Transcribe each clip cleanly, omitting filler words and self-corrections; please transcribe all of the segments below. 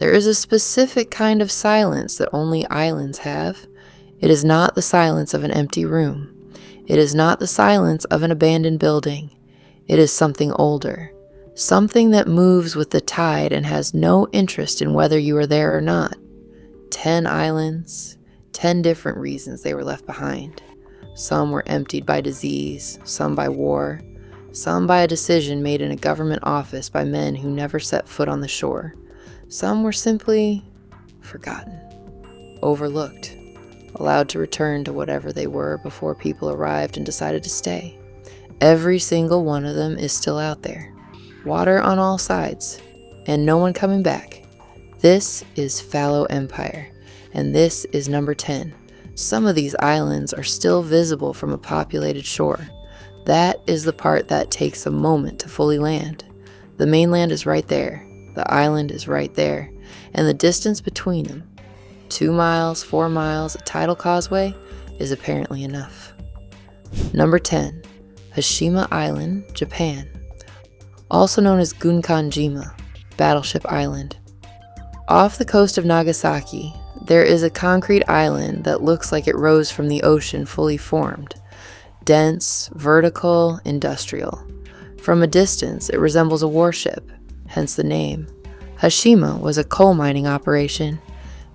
There is a specific kind of silence that only islands have. It is not the silence of an empty room. It is not the silence of an abandoned building. It is something older, something that moves with the tide and has no interest in whether you are there or not. 10 islands, 10 different reasons they were left behind. Some were emptied by disease, some by war, some by a decision made in a government office by men who never set foot on the shore. Some were simply forgotten, overlooked, allowed to return to whatever they were before people arrived and decided to stay. Every single one of them is still out there. Water on all sides, and no one coming back. This is Fallow Empire, and this is number 10. Some of these islands are still visible from a populated shore. That is the part that takes a moment to fully land. The mainland is right there, the island is right there, and the distance between them, 2 miles, 4 miles, a tidal causeway, is apparently enough. Number 10. Hashima Island, Japan. Also known as Gunkanjima, Battleship Island. Off the coast of Nagasaki, there is a concrete island that looks like it rose from the ocean fully formed. Dense, vertical, industrial. From a distance, it resembles a warship, hence the name. Hashima was a coal mining operation.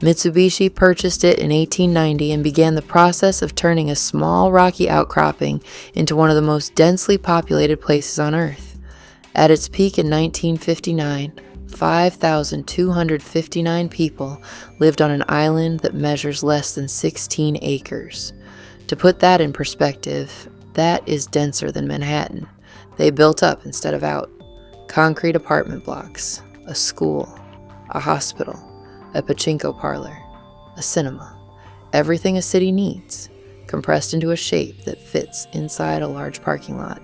Mitsubishi purchased it in 1890 and began the process of turning a small rocky outcropping into one of the most densely populated places on Earth. At its peak in 1959, 5,259 people lived on an island that measures less than 16 acres. To put that in perspective, that is denser than Manhattan. They built up instead of out. Concrete apartment blocks, a school, a hospital, a pachinko parlor, a cinema. Everything a city needs, compressed into a shape that fits inside a large parking lot.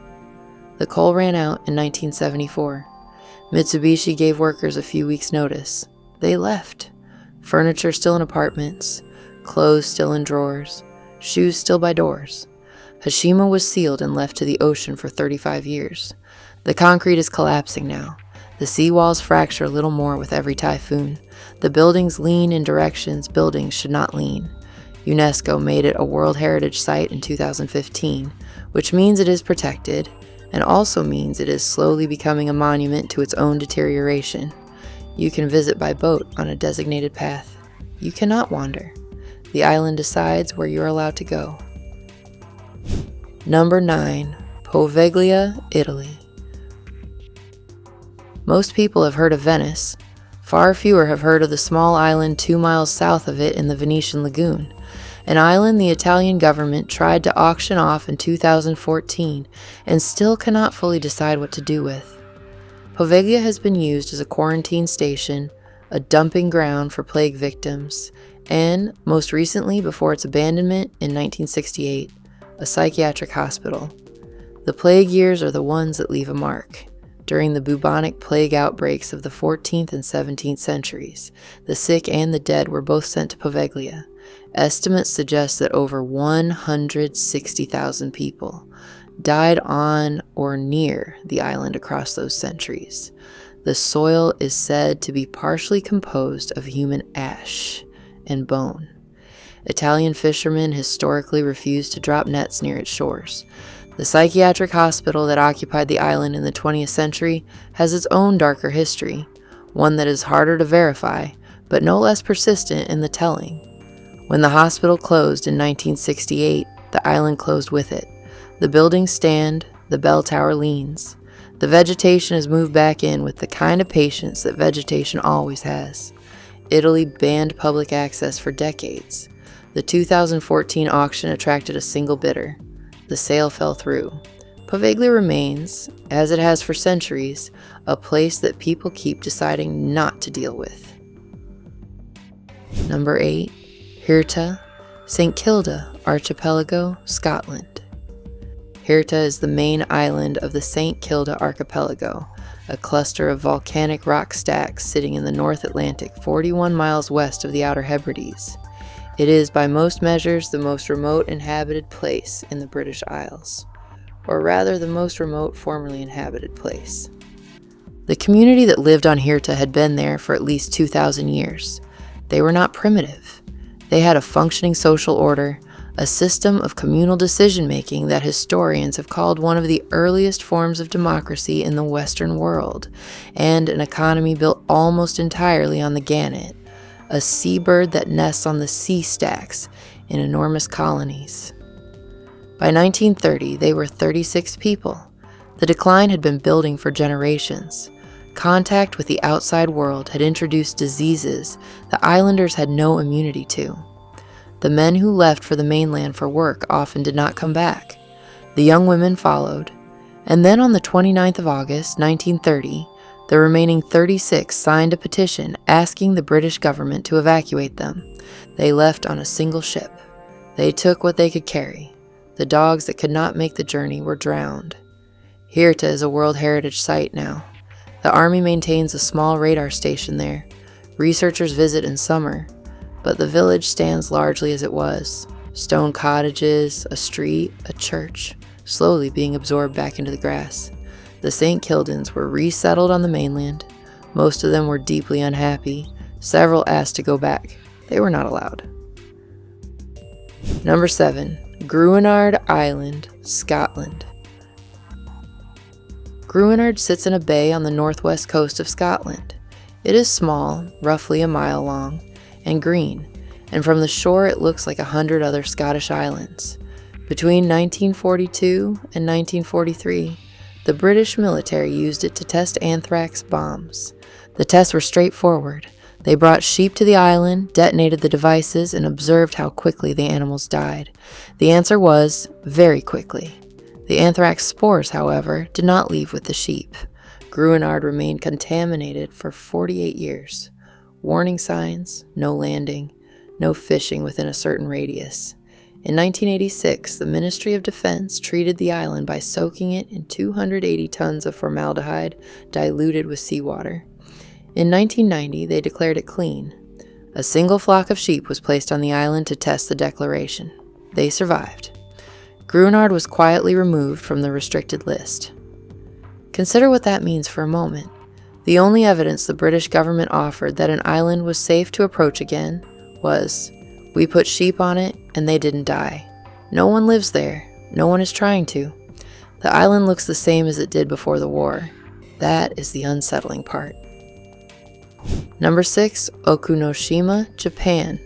The coal ran out in 1974. Mitsubishi gave workers a few weeks' notice. They left. Furniture still in apartments, clothes still in drawers, shoes still by doors. Hashima was sealed and left to the ocean for 35 years. The concrete is collapsing now. The seawalls fracture a little more with every typhoon. The buildings lean in directions buildings should not lean. UNESCO made it a World Heritage Site in 2015, which means it is protected, and also means it is slowly becoming a monument to its own deterioration. You can visit by boat on a designated path. You cannot wander. The island decides where you are allowed to go. Number 9. Poveglia, Italy. Most people have heard of Venice. Far fewer have heard of the small island 2 miles south of it in the Venetian Lagoon, an island the Italian government tried to auction off in 2014 and still cannot fully decide what to do with. Poveglia has been used as a quarantine station, a dumping ground for plague victims, and, most recently before its abandonment in 1968, a psychiatric hospital. The plague years are the ones that leave a mark. During the bubonic plague outbreaks of the 14th and 17th centuries, the sick and the dead were both sent to Poveglia. Estimates suggest that over 160,000 people died on or near the island across those centuries. The soil is said to be partially composed of human ash and bone. Italian fishermen historically refused to drop nets near its shores. The psychiatric hospital that occupied the island in the 20th century has its own darker history, one that is harder to verify, but no less persistent in the telling. When the hospital closed in 1968, the island closed with it. The buildings stand, the bell tower leans. The vegetation has moved back in with the kind of patience that vegetation always has. Italy banned public access for decades. The 2014 auction attracted a single bidder. The sale fell through. Poveglia remains, as it has for centuries, a place that people keep deciding not to deal with. Number 8. Hirta, St. Kilda, Archipelago, Scotland. Hirta is the main island of the St. Kilda Archipelago, a cluster of volcanic rock stacks sitting in the North Atlantic 41 miles west of the Outer Hebrides. It is, by most measures, the most remote inhabited place in the British Isles, or rather the most remote formerly inhabited place. The community that lived on Hirta had been there for at least 2,000 years. They were not primitive. They had a functioning social order, a system of communal decision-making that historians have called one of the earliest forms of democracy in the Western world, and an economy built almost entirely on the gannet, a seabird that nests on the sea stacks in enormous colonies. By 1930, they were 36 people. The decline had been building for generations. Contact with the outside world had introduced diseases the islanders had no immunity to. The men who left for the mainland for work often did not come back. The young women followed. And then on the 29th of August, 1930, the remaining 36 signed a petition asking the British government to evacuate them. They left on a single ship. They took what they could carry. The dogs that could not make the journey were drowned. Hirta is a World Heritage Site now. The Army maintains a small radar station there. Researchers visit in summer, but the village stands largely as it was. Stone cottages, a street, a church, slowly being absorbed back into the grass. The St. Kildans were resettled on the mainland. Most of them were deeply unhappy. Several asked to go back. They were not allowed. Number 7. Gruinard Island, Scotland. Gruinard sits in a bay on the northwest coast of Scotland. It is small, roughly a mile long, and green, and from the shore it looks like 100 other Scottish islands. Between 1942 and 1943, the British military used it to test anthrax bombs. The tests were straightforward. They brought sheep to the island, detonated the devices, and observed how quickly the animals died. The answer was, very quickly. The anthrax spores, however, did not leave with the sheep. Gruinard remained contaminated for 48 years. Warning signs, no landing, no fishing within a certain radius. In 1986, the Ministry of Defense treated the island by soaking it in 280 tons of formaldehyde diluted with seawater. In 1990, they declared it clean. A single flock of sheep was placed on the island to test the declaration. They survived. Gruinard was quietly removed from the restricted list. Consider what that means for a moment. The only evidence the British government offered that an island was safe to approach again was, we put sheep on it and they didn't die. No one lives there. No one is trying to. The island looks the same as it did before the war. That is the unsettling part. Number 6, Ōkunoshima, Japan.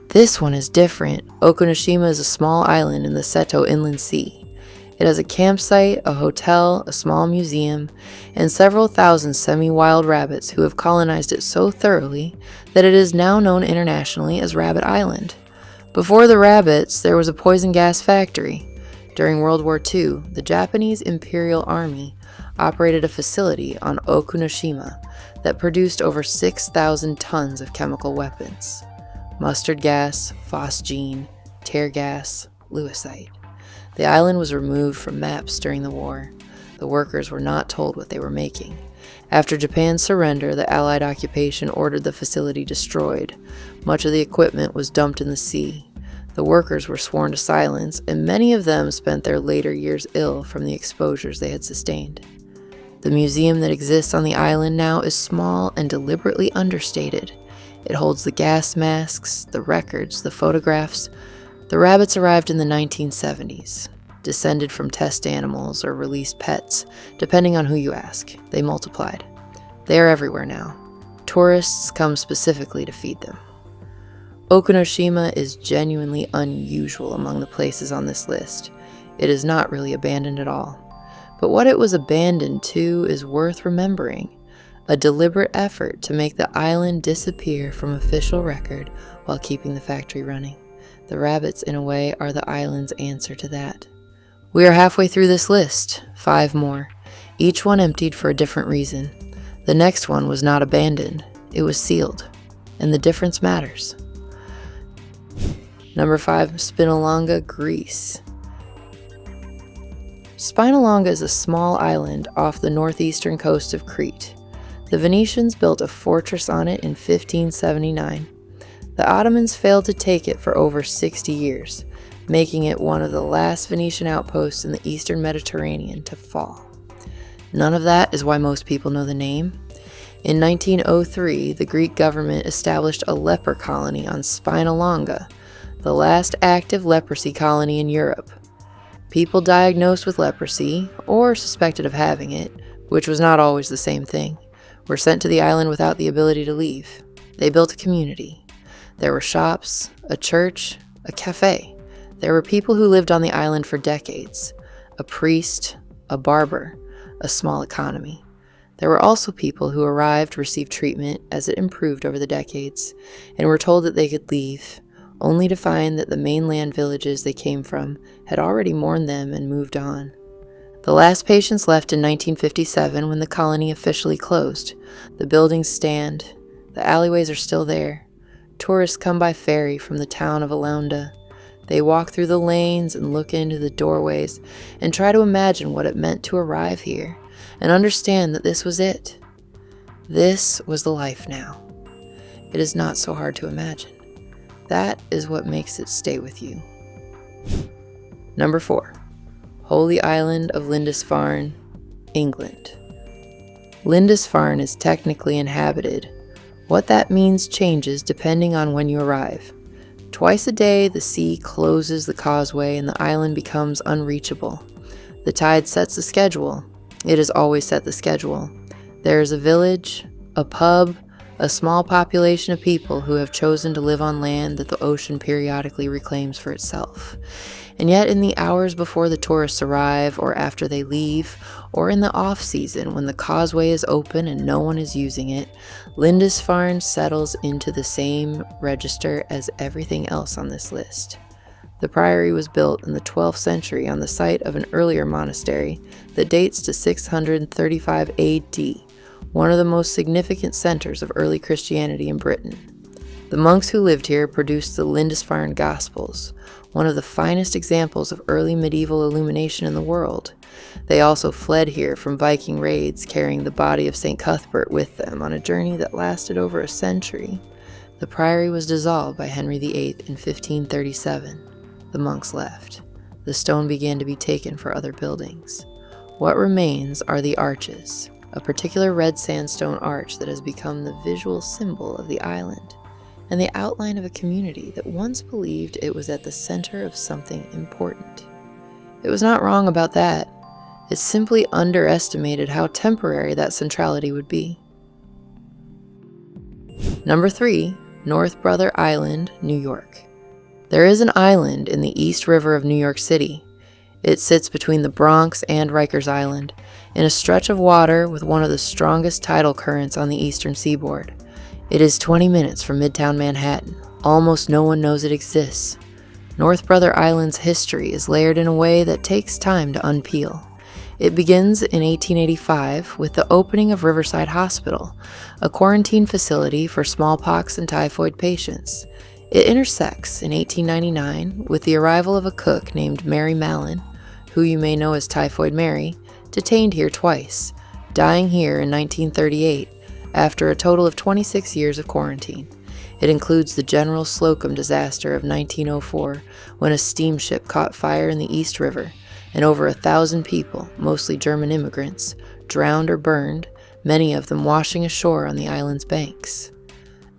This one is different. Ōkunoshima is a small island in the Seto Inland Sea. It has a campsite, a hotel, a small museum, and several thousand semi-wild rabbits who have colonized it so thoroughly that it is now known internationally as Rabbit Island. Before the rabbits, there was a poison gas factory. During World War II, the Japanese Imperial Army operated a facility on Ōkunoshima that produced over 6,000 tons of chemical weapons. Mustard gas, phosgene, tear gas, lewisite. The island was removed from maps during the war. The workers were not told what they were making. After Japan's surrender, the Allied occupation ordered the facility destroyed. Much of the equipment was dumped in the sea. The workers were sworn to silence, and many of them spent their later years ill from the exposures they had sustained. The museum that exists on the island now is small and deliberately understated. It holds the gas masks, the records, the photographs. The rabbits arrived in the 1970s, descended from test animals or released pets, depending on who you ask. They multiplied. They are everywhere now. Tourists come specifically to feed them. Ōkunoshima is genuinely unusual among the places on this list. It is not really abandoned at all. But what it was abandoned to is worth remembering. A deliberate effort to make the island disappear from official record while keeping the factory running. The rabbits, in a way, are the island's answer to that. We are halfway through this list, 5 more, each one emptied for a different reason. The next one was not abandoned, it was sealed, and the difference matters. Number 5, Spinalonga, Greece. Spinalonga is a small island off the northeastern coast of Crete. The Venetians built a fortress on it in 1579. The Ottomans failed to take it for over 60 years, making it one of the last Venetian outposts in the eastern Mediterranean to fall. None of that is why most people know the name. In 1903, the Greek government established a leper colony on Spinalonga, the last active leprosy colony in Europe. People diagnosed with leprosy, or suspected of having it, which was not always the same thing, were sent to the island without the ability to leave. They built a community. There were shops, a church, a cafe. There were people who lived on the island for decades. A priest, a barber, a small economy. There were also people who arrived, received treatment as it improved over the decades, and were told that they could leave, only to find that the mainland villages they came from had already mourned them and moved on. The last patients left in 1957 when the colony officially closed. The buildings stand. The alleyways are still there. Tourists come by ferry from the town of Ōkunoshima. They walk through the lanes and look into the doorways and try to imagine what it meant to arrive here and understand that this was it. This was the life now. It is not so hard to imagine. That is what makes it stay with you. Number 4. Holy Island of Lindisfarne, England. Lindisfarne is technically inhabited. What that means changes depending on when you arrive. Twice a day, the sea closes the causeway and the island becomes unreachable. The tide sets the schedule. It has always set the schedule. There is a village, a pub, a small population of people who have chosen to live on land that the ocean periodically reclaims for itself. And yet in the hours before the tourists arrive, or after they leave, or in the off-season when the causeway is open and no one is using it, Lindisfarne settles into the same register as everything else on this list. The priory was built in the 12th century on the site of an earlier monastery that dates to 635 AD, one of the most significant centers of early Christianity in Britain. The monks who lived here produced the Lindisfarne Gospels, one of the finest examples of early medieval illumination in the world. They also fled here from Viking raids, carrying the body of St. Cuthbert with them on a journey that lasted over a century. The priory was dissolved by Henry VIII in 1537. The monks left. The stone began to be taken for other buildings. What remains are the arches, a particular red sandstone arch that has become the visual symbol of the island, and the outline of a community that once believed it was at the center of something important. It was not wrong about that. It simply underestimated how temporary that centrality would be. Number 3, North Brother Island, New York. There is an island in the East River of New York City. It sits between the Bronx and Rikers Island, in a stretch of water with one of the strongest tidal currents on the eastern seaboard. It is 20 minutes from Midtown Manhattan. Almost no one knows it exists. North Brother Island's history is layered in a way that takes time to unpeel. It begins in 1885 with the opening of Riverside Hospital, a quarantine facility for smallpox and typhoid patients. It intersects in 1899 with the arrival of a cook named Mary Mallon, who you may know as Typhoid Mary, detained here twice, dying here in 1938 after a total of 26 years of quarantine. It includes the General Slocum disaster of 1904, when a steamship caught fire in the East River, and over 1,000 people, mostly German immigrants, drowned or burned, many of them washing ashore on the island's banks.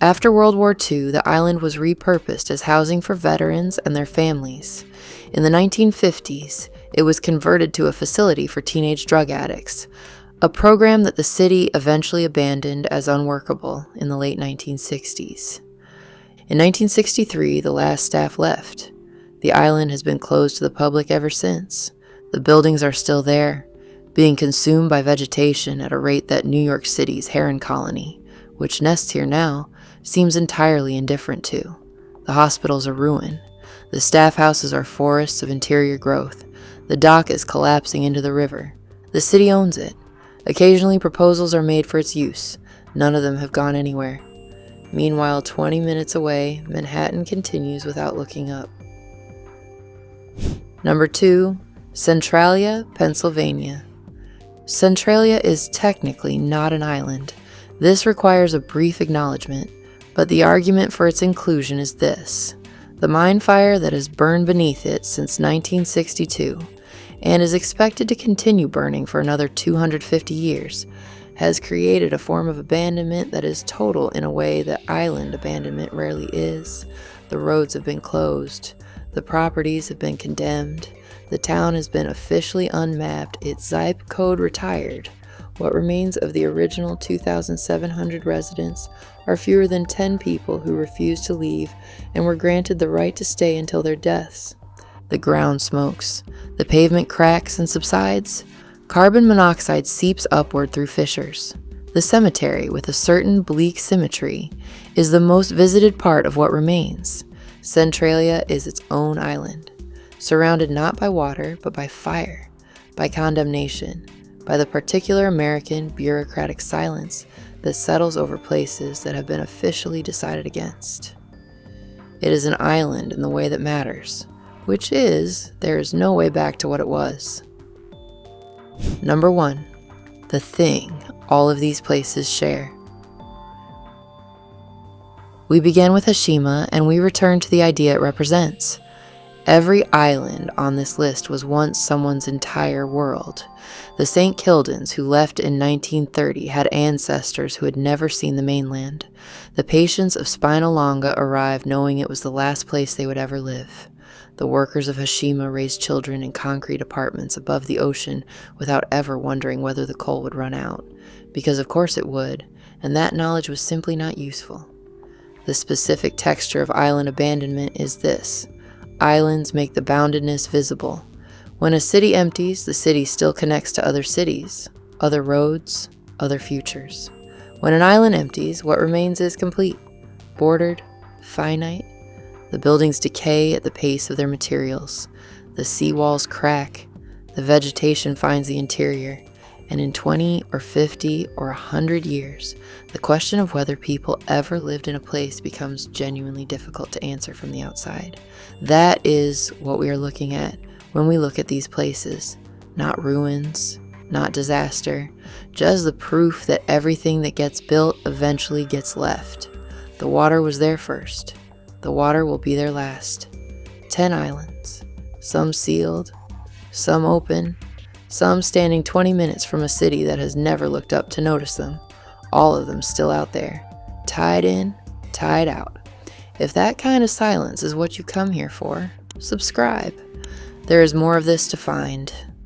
After World War II, the island was repurposed as housing for veterans and their families. In the 1950s, it was converted to a facility for teenage drug addicts, a program that the city eventually abandoned as unworkable in the late 1960s. In 1963, the last staff left. The island has been closed to the public ever since. The buildings are still there, being consumed by vegetation at a rate that New York City's heron colony, which nests here now, seems entirely indifferent to. The hospital's a ruin. The staff houses are forests of interior growth. The dock is collapsing into the river. The city owns it. Occasionally proposals are made for its use. None of them have gone anywhere. Meanwhile, 20 minutes away, Manhattan continues without looking up. Number 2, Centralia, Pennsylvania. Centralia is technically not an island. This requires a brief acknowledgement, but the argument for its inclusion is this. The mine fire that has burned beneath it since 1962, and is expected to continue burning for another 250 years, has created a form of abandonment that is total in a way that island abandonment rarely is. The roads have been closed. The properties have been condemned. The town has been officially unmapped, its ZIP code retired. What remains of the original 2,700 residents are fewer than 10 people who refused to leave and were granted the right to stay until their deaths. The ground smokes. The pavement cracks and subsides. Carbon monoxide seeps upward through fissures. The cemetery, with a certain bleak symmetry, is the most visited part of what remains. Centralia is its own island, surrounded not by water, but by fire, by condemnation, by the particular American bureaucratic silence that settles over places that have been officially decided against. It is an island in the way that matters, which is, there is no way back to what it was. Number 1. The thing all of these places share. We begin with Hashima, and we return to the idea it represents. Every island on this list was once someone's entire world. The St. Kildans, who left in 1930, had ancestors who had never seen the mainland. The patients of Spinalonga arrived knowing it was the last place they would ever live. The workers of Hashima raised children in concrete apartments above the ocean without ever wondering whether the coal would run out, because of course it would, and that knowledge was simply not useful. The specific texture of island abandonment is this. Islands make the boundedness visible. When a city empties, the city still connects to other cities, other roads, other futures. When an island empties, what remains is complete, bordered, finite. The buildings decay at the pace of their materials. The seawalls crack. The vegetation finds the interior. And in 20 or 50 or 100 years, the question of whether people ever lived in a place becomes genuinely difficult to answer from the outside. That is what we are looking at when we look at these places. Not ruins, not disaster, just the proof that everything that gets built eventually gets left. The water was there first. The water will be there last. 10 islands, some sealed, some open, some standing 20 minutes from a city that has never looked up to notice them. All of them still out there, tied in, tied out. If that kind of silence is what you come here for, subscribe. There is more of this to find.